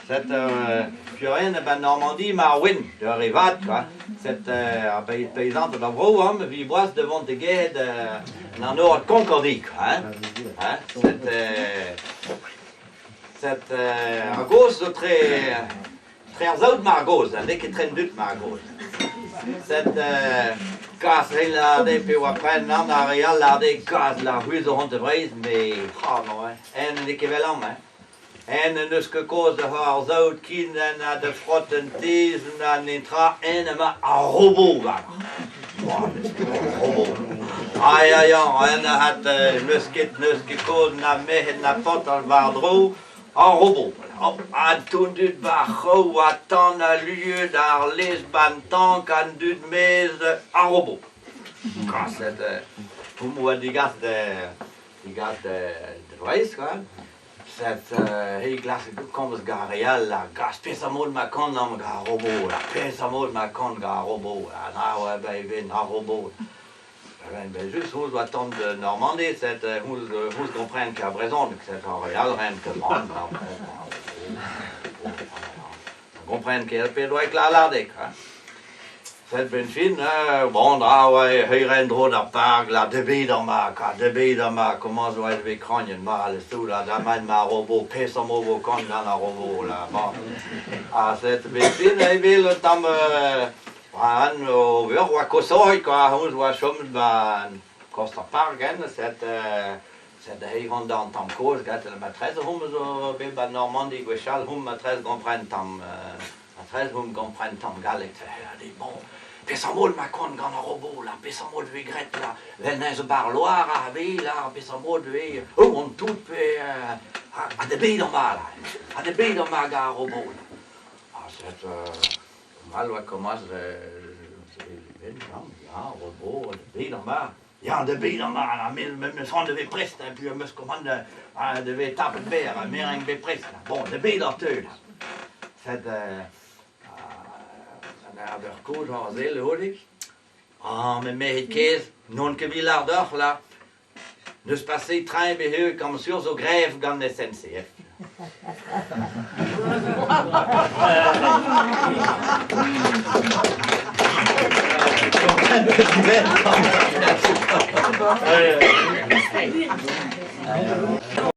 C'est Purine ben Normandie, maar win, de rivat, quoi. C'est paysan de la Vroom, wie was devant de guet dans notre Concordie, hein. C'est à gauche de très oud maar gauche, en ik train dut maar gauche. C'est gas heel laade, puis après nan areal laade gas la huise rond de vrees, mais non, en ik wel aan, hè. En dus gekozen haar zout kind en de frotten tezen en intra en maar een robot waren. Wow, dat is een robot. Ja, en dan had dus gekozen naar mij naar potten waar droog een robot. En toen dit was gauw wat dan een lieu daar lees ban tank en dit mees een robot. Gas het, hoe moet die gas de wijs gaan? C'est heel glas komt garial la gas pesa mol ma kon nam ga robot la pesa mol ma kon ga robot na bij win ha robot ben juste hoe doit attendre de Normandie c'est hoe comprendre qu'à raison que c'est Arial rien que bon comprendre qu'elle peut doit éclater c'est ben fin bon daar hij rent door dat park la de biederma comment zo het weer kranjen maar alles toe daar mijn maar robot pesa mo kon dan een robot la bon c'est ben fin hij wil het dan han over wat kosoi quoi hoe was soms ban Costa Park en c'est de hij van dan tam koos gaat de maîtresse hoe zo bij Normandie gwechal hoe maîtresse comprend tam maîtresse hoe comprend tam galet die bon Pesamol ma kon gan a robot la, pesamol de gret la, vel nez o bar loar a ve la, pesamol de on tout pe a de bed ma la, a de bed ma ga a robot la. C'est mal wa commence robot de bed ma. Ja, de bed ma la, me son de ve prest et puis me commande de ve tapen ber, mering ve prest. Bon, de bed a teul. C'est de koud har zil hoor ik. Men med het kees, non que vi lardor la. Dus passer train beheu comme sur zo grève gant de SNCF.